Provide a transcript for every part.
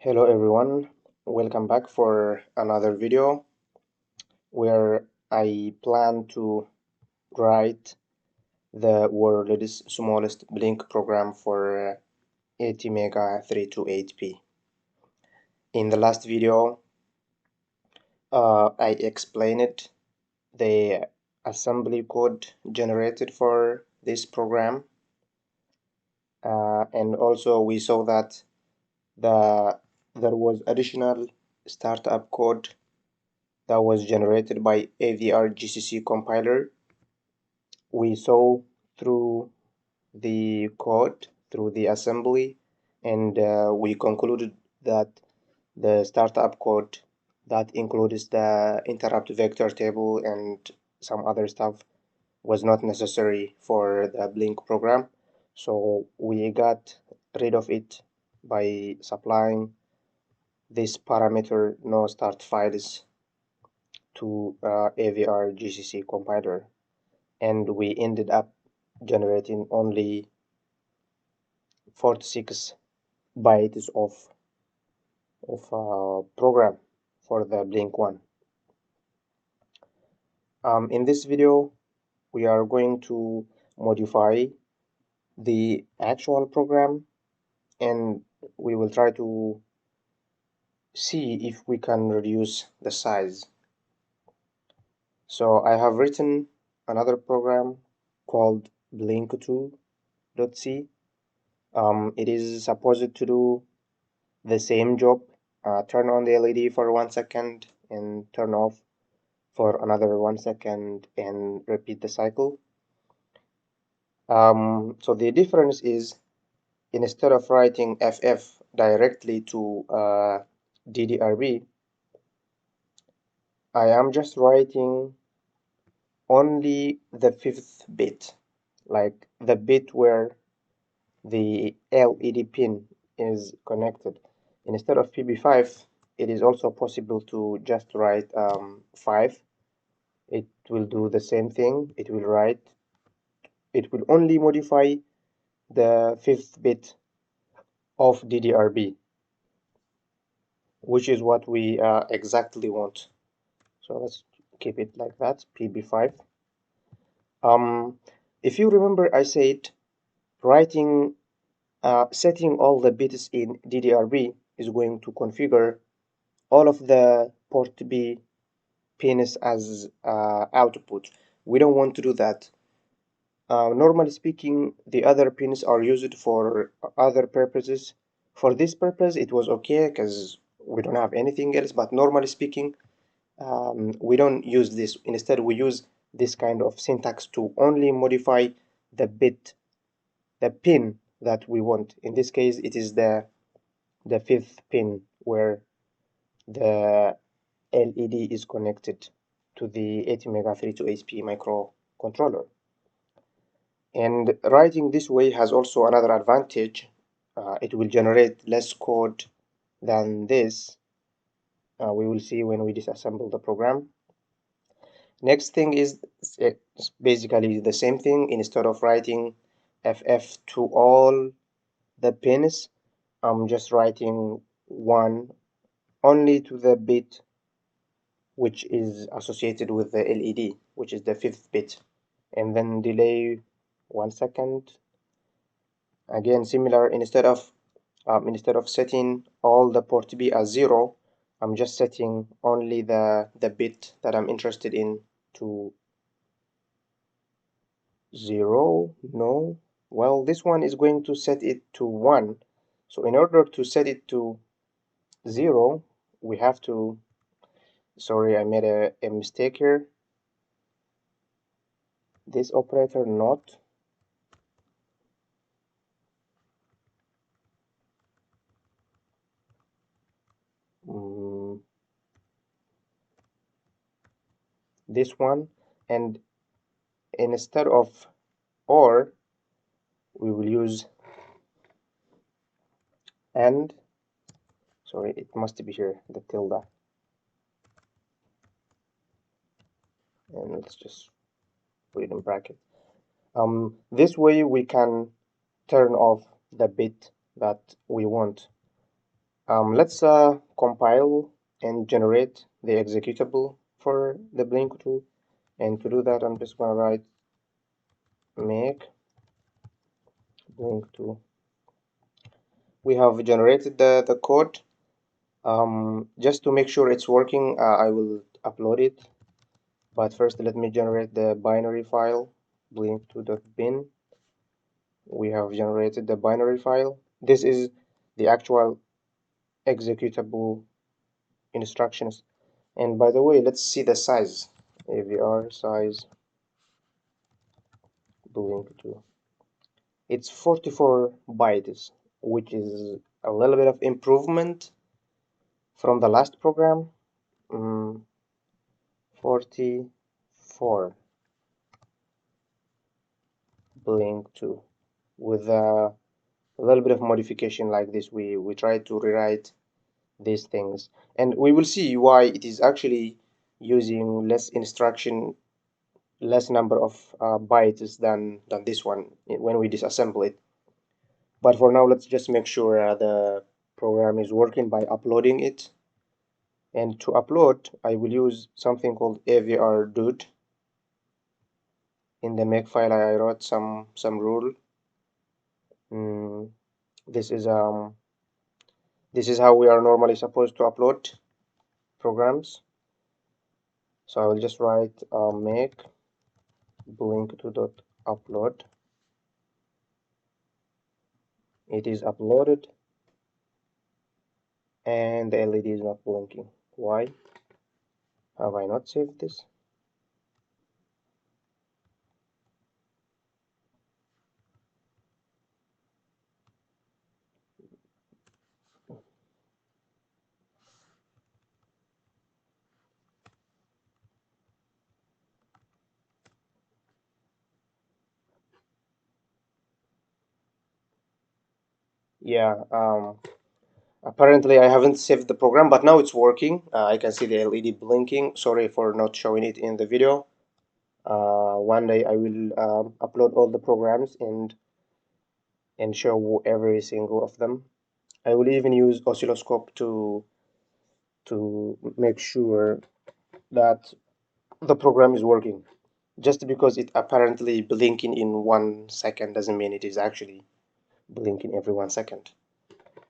Hello everyone, welcome back for another video where I plan to write the world's smallest Blink program for atmega328p. In the last video, I explained the assembly code generated for this program, and also we saw that there was additional startup code that was generated by AVR GCC compiler. We saw through the code, through the assembly, and we concluded that the startup code that includes the interrupt vector table and some other stuff was not necessary for the Blink program. So we got rid of it by supplying this parameter no start files to AVR GCC compiler, and we ended up generating only 46 bytes of program for the Blink one. In this video, we are going to modify the actual program, and we will try to see if we can reduce the size. So I have written another program called blink2.c. It is supposed to do the same job, turn on the LED for 1 second and turn off for another 1 second and repeat the cycle. So the difference is, instead of writing FF directly to DDRB, I am just writing only the 5th bit, like the bit where the LED pin is connected. Instead of PB5, it is also possible to just write 5. It will do the same thing. It will only modify the 5th bit of DDRB, which is what we exactly want. So let's keep it like that, PB5. If you remember, I said writing setting all the bits in DDRB is going to configure all of the PORTB pins as output. We don't want to do that. Normally speaking, the other pins are used for other purposes. For this purpose, it was okay because we don't have anything else, but normally speaking, we don't use this. Instead, we use this kind of syntax to only modify the bit, the pin that we want. In this case, it is the 5th pin where the LED is connected to the atmega328p microcontroller. And writing this way has also another advantage. It will generate less code than this. We will see when we disassemble the program. Next thing is, it's basically the same thing. Instead of writing FF to all the pins, I'm just writing 1 only to the bit which is associated with the LED, which is the 5th bit, and then delay 1 second. Again, similar, instead of setting all the PORTB as 0, I'm just setting only the bit that I'm interested in to 0. No, well, this one is going to set it to 1. So in order to set it to 0, we have to, sorry, I made a mistake here. This operator not, this one, and instead of or, we will use and. Sorry, it must be here, the tilde, and let's just put it in bracket. This way we can turn off the bit that we want. Let's compile and generate the executable for the Blink2. And to do that, I'm just going to write make Blink2. We have generated the code. Just to make sure it's working, I will upload it. But first, let me generate the binary file, blink2.bin. We have generated the binary file. This is the actual executable instructions. And by the way, let's see the size. AVR size blink2. It's 44 bytes, which is a little bit of improvement from the last program. 44 blink2 with a little bit of modification like this. We try to rewrite these things, and we will see why it is actually using less instruction, less number of bytes than this one when we disassemble it. But for now, let's just make sure the program is working by uploading it. And to upload, I will use something called avr_dude. In the make file, I wrote some rule. This is how we are normally supposed to upload programs. So I will just write make blink2.upload. It is uploaded and the LED is not blinking. Why? Have I not saved this? Yeah, apparently I haven't saved the program, but now it's working. I can see the LED blinking. Sorry for not showing it in the video. One day I will upload all the programs and show every single of them. I will even use oscilloscope to make sure that the program is working. Just because it apparently blinking in 1 second doesn't mean it is actually blinking every 1 second.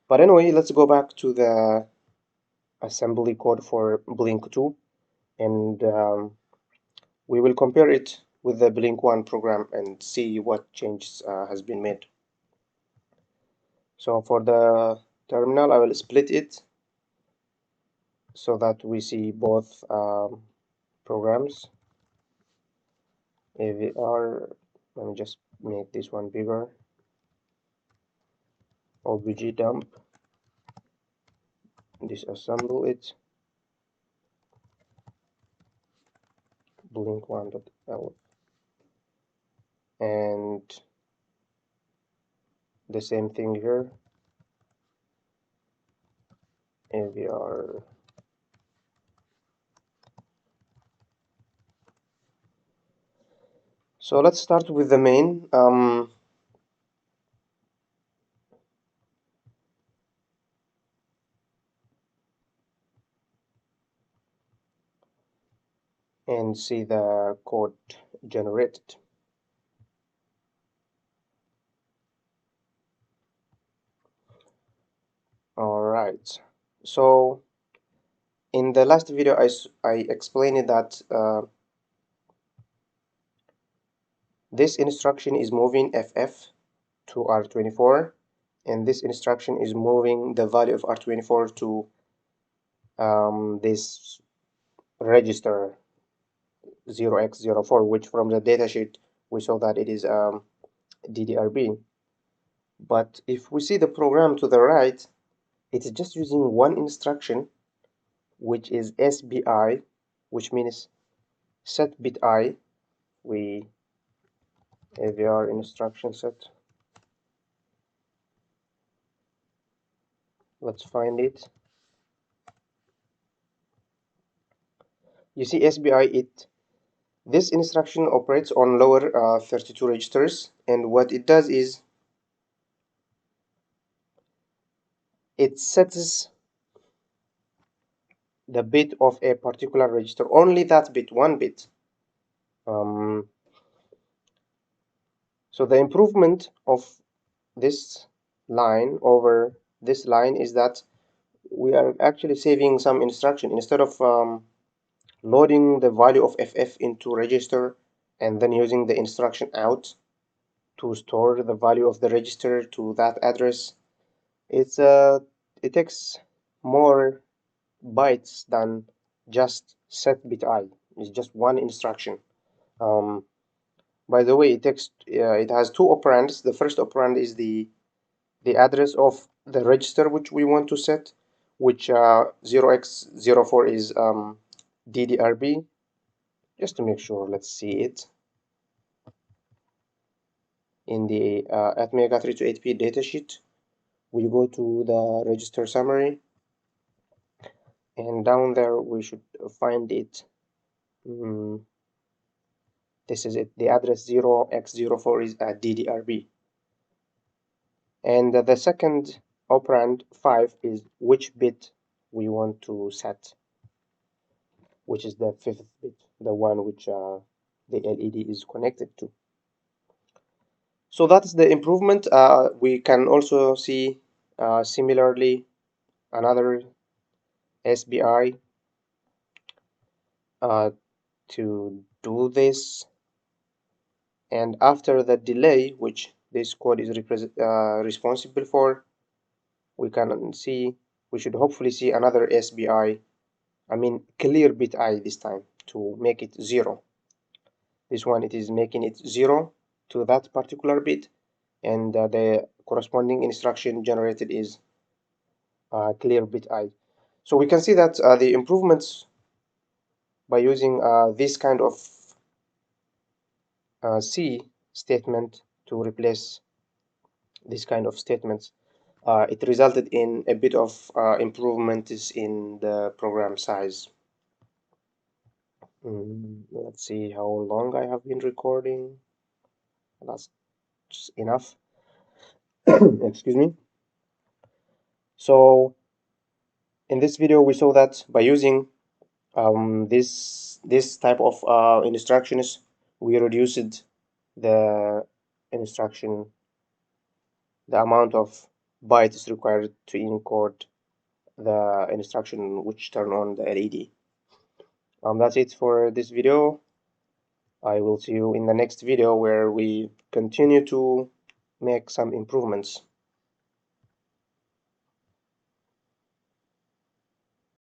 But anyway, let's go back to the assembly code for Blink2, and we will compare it with the Blink1 program and see what changes has been made. So for the terminal, I will split it so that we see both programs. AVR, let me just make this one bigger. OBG dump, disassemble it. Blink1.l, and the same thing here, AVR. So let's start with the main. And see the code generated. All right. So in the last video, I explained that this instruction is moving FF to R24, and this instruction is moving the value of R24 to this register 0x04, which from the datasheet we saw that it is DDRB. But if we see the program to the right, it is just using one instruction, which is SBI, which means set bit I. We AVR instruction set. Let's find it. You see SBI, this instruction operates on lower 32 registers, and what it does is it sets the bit of a particular register, only that bit, one bit. So the improvement of this line over this line is that we are actually saving some instruction. Instead of loading the value of ff into register and then using the instruction out to store the value of the register to that address, it takes more bytes than just set bit I. It's just one instruction. By the way, it has two operands. The first operand is the address of the register which we want to set, which 0x04 is DDRB. Just to make sure, let's see it in the atmega328p datasheet. We go to the register summary, and down there we should find it. This is it. The address 0x04 is DDRB. And the second operand 5 is which bit we want to set, which is the fifth bit, the one which the LED is connected to. So that's the improvement. We can also see similarly another SBI to do this, and after the delay, which this code is responsible for, we should hopefully see another SBI, I mean clear bit I this time, to make it 0. This one, it is making it 0 to that particular bit, and the corresponding instruction generated is clear bit I. So we can see that the improvements by using this kind of C statement to replace this kind of statements, it resulted in a bit of improvements in the program size. Let's see how long I have been recording. That's enough. Excuse me. So in this video we saw that by using this type of instructions, we reduced the instruction, the amount of bytes required to encode the instruction which turn on the LED. That's it for this video. I will see you in the next video where we continue to make some improvements.